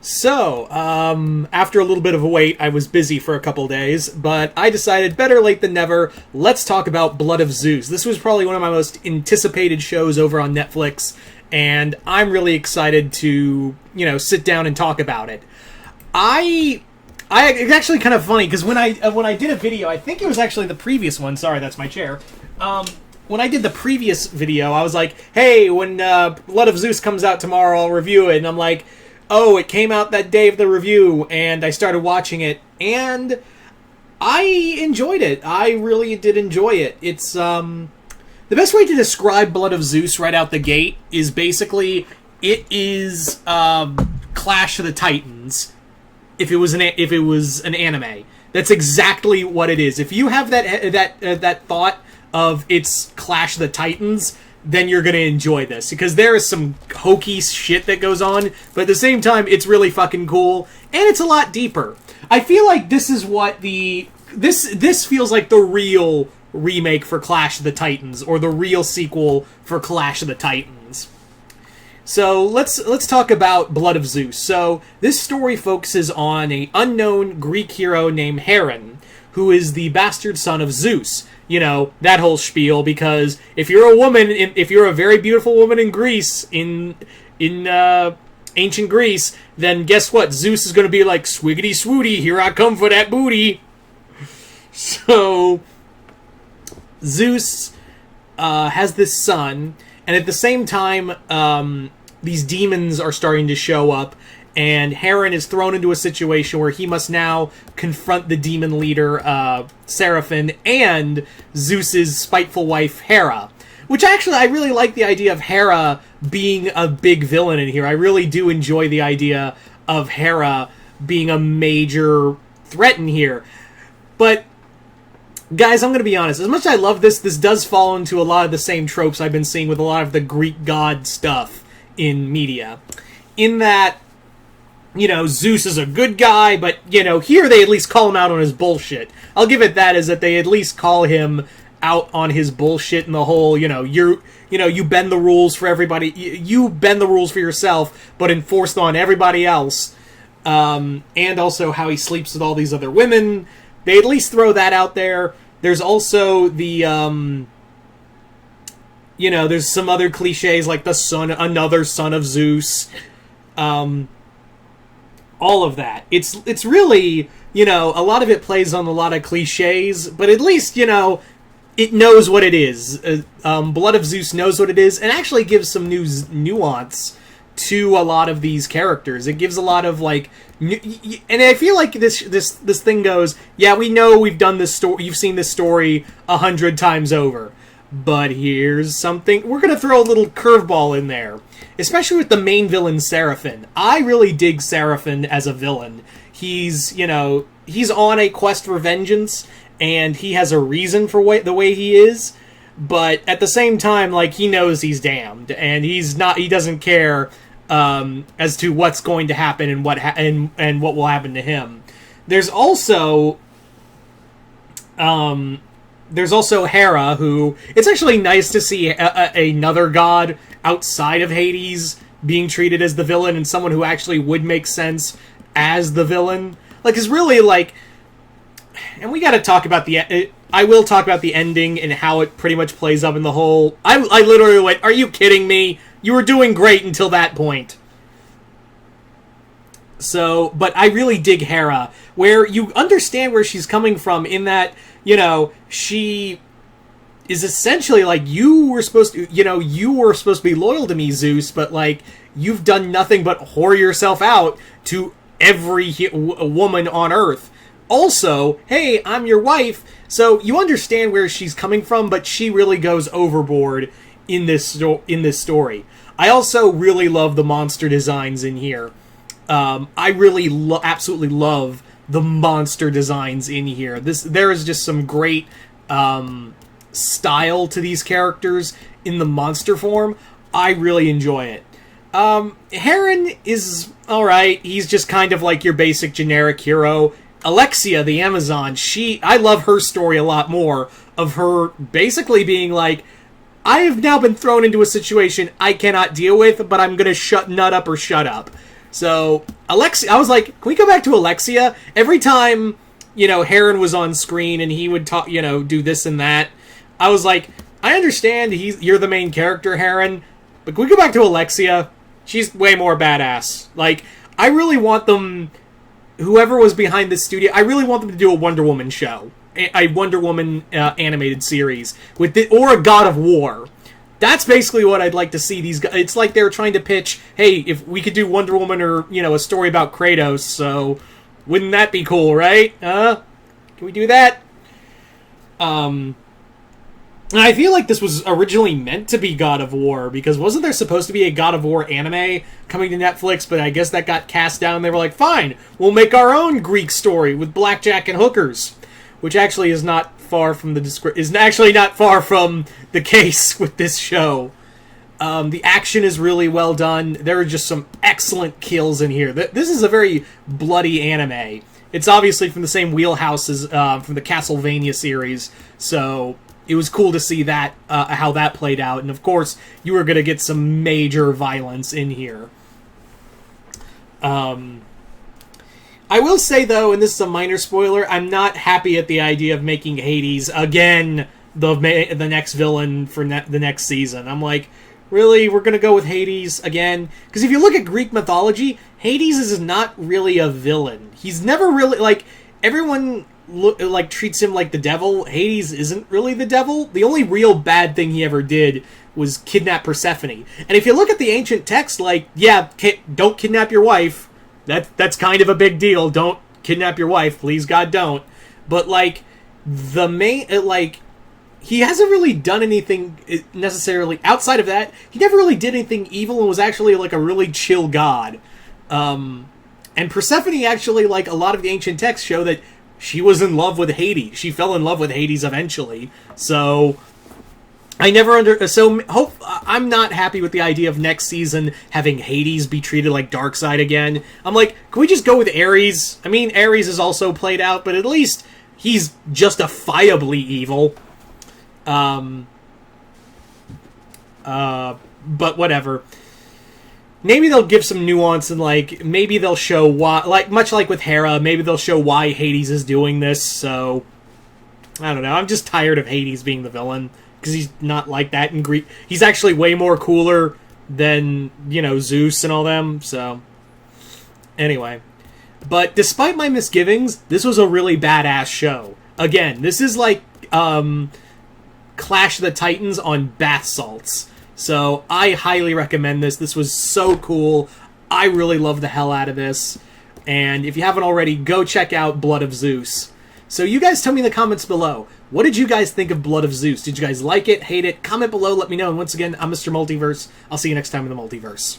So, after a little bit of a wait, I was busy for a couple days, but I decided better late than never, let's talk about Blood of Zeus. This was probably one of my most anticipated shows over on Netflix, and I'm really excited to, sit down and talk about it. It's actually kind of funny, because when I did a video, I think it was actually the previous one, sorry, that's my chair, when I did the previous video, I was like, hey, when Blood of Zeus comes out tomorrow, I'll review it, and I'm like, oh, it came out that day of the review, and I started watching it, and I enjoyed it. I really did enjoy it. It's, the best way to describe Blood of Zeus right out the gate is basically, it is, Clash of the Titans, if it was an anime. That's exactly what it is. If you have that thought of it's Clash of the Titans, then you're going to enjoy this. Because there is some hokey shit that goes on, but at the same time, it's really fucking cool, and it's a lot deeper. I feel like this is what this feels like the real remake for Clash of the Titans, or the real sequel for Clash of the Titans. So, let's talk about Blood of Zeus. So, this story focuses on an unknown Greek hero named Heron, who is the bastard son of Zeus. That whole spiel, because if you're a woman, if you're a very beautiful woman in Greece, in ancient Greece, then guess what? Zeus is going to be like, swiggity swooty, here I come for that booty. So, Zeus has this son, and at the same time, these demons are starting to show up, and Heron is thrown into a situation where he must now confront the demon leader, Seraphim, and Zeus's spiteful wife, Hera. Which actually, I really like the idea of Hera being a big villain in here. I really do enjoy the idea of Hera being a major threat in here. But, guys, I'm going to be honest. As much as I love this does fall into a lot of the same tropes I've been seeing with a lot of the Greek god stuff in media. In that, Zeus is a good guy, but, here they at least call him out on his bullshit. I'll give it that, is that they at least call him out on his bullshit and the whole, you bend the rules for everybody, you bend the rules for yourself, but enforce them on everybody else. And also how he sleeps with all these other women. They at least throw that out there. There's also the, there's some other cliches like another son of Zeus. All of that. It's really, a lot of it plays on a lot of cliches, but at least, it knows what it is. Blood of Zeus knows what it is, and actually gives some nuance to a lot of these characters. It gives a lot of, and I feel like this thing goes, yeah, we know we've done this story, you've seen this story 100 times over, but here's something, we're gonna throw a little curveball in there. Especially with the main villain, Seraphim. I really dig Seraphim as a villain. He's, he's on a quest for vengeance, and he has a reason for the way he is, but at the same time, he knows he's damned, and he doesn't care, as to what's going to happen and what will happen to him. There's also Hera, who, it's actually nice to see another god outside of Hades being treated as the villain, and someone who actually would make sense as the villain. It's really, and we gotta talk about I will talk about the ending and how it pretty much plays up in the whole... I literally went, are you kidding me? You were doing great until that point. So, but I really dig Hera, where you understand where she's coming from in that, she is essentially you were supposed to be loyal to me, Zeus, but you've done nothing but whore yourself out to every woman on Earth. Also, hey, I'm your wife, so you understand where she's coming from, but she really goes overboard in this story. I also really love the monster designs in here. I really absolutely love the monster designs in here. There is just some great style to these characters in the monster form. I really enjoy it. Heron is alright. He's just kind of like your basic generic hero. Alexia, the Amazon, I love her story a lot more, of her basically being like, I have now been thrown into a situation I cannot deal with, but I'm gonna shut up. So, Alexia, I was like, can we go back to Alexia? Every time, Heron was on screen and he would talk, do this and that, I was like, I understand you're the main character, Heron, but can we go back to Alexia? She's way more badass. Like, I really want them, whoever was behind this studio, I really want them to do a Wonder Woman show. A Wonder Woman animated series. Or a God of War. That's basically what I'd like to see these guys. It's like they're trying to pitch, hey, if we could do Wonder Woman or, a story about Kratos, so wouldn't that be cool, right? Can we do that? And I feel like this was originally meant to be God of War, because wasn't there supposed to be a God of War anime coming to Netflix, but I guess that got cast down. They were like, fine, we'll make our own Greek story with blackjack and hookers, which actually is not far from the case with this show. The action is really well done. There are just some excellent kills in here. This is a very bloody anime. It's obviously from the same wheelhouse as from the Castlevania series, so it was cool to see that how that played out. And of course, you were going to get some major violence in here. I will say, though, and this is a minor spoiler, I'm not happy at the idea of making Hades, again, the next villain for the next season. I'm like, really? We're going to go with Hades again? Because if you look at Greek mythology, Hades is not really a villain. He's never really, like, everyone treats him like the devil. Hades isn't really the devil. The only real bad thing he ever did was kidnap Persephone. And if you look at the ancient text, like, yeah, don't kidnap your wife. That's kind of a big deal. Don't kidnap your wife. Please, God, don't. But, like, he hasn't really done anything necessarily outside of that. He never really did anything evil and was actually, like, a really chill god. And Persephone actually, like, a lot of the ancient texts show that she was in love with Hades. She fell in love with Hades eventually. So I'm not happy with the idea of next season having Hades be treated like Darkseid again. I'm like, can we just go with Ares? I mean, Ares is also played out, but at least he's justifiably evil. But whatever. Maybe they'll give some nuance and, like, maybe they'll show why, like, much like with Hera, maybe they'll show why Hades is doing this, so I don't know. I'm just tired of Hades being the villain, because he's not like that in Greek. He's actually way more cooler than, Zeus and all them, so anyway. But despite my misgivings, this was a really badass show. Again, this is like Clash of the Titans on bath salts. So I highly recommend this. This was so cool. I really love the hell out of this. And if you haven't already, go check out Blood of Zeus. So you guys tell me in the comments below, what did you guys think of Blood of Zeus? Did you guys like it, hate it? Comment below, let me know. And once again, I'm Mr. Multiverse. I'll see you next time in the Multiverse.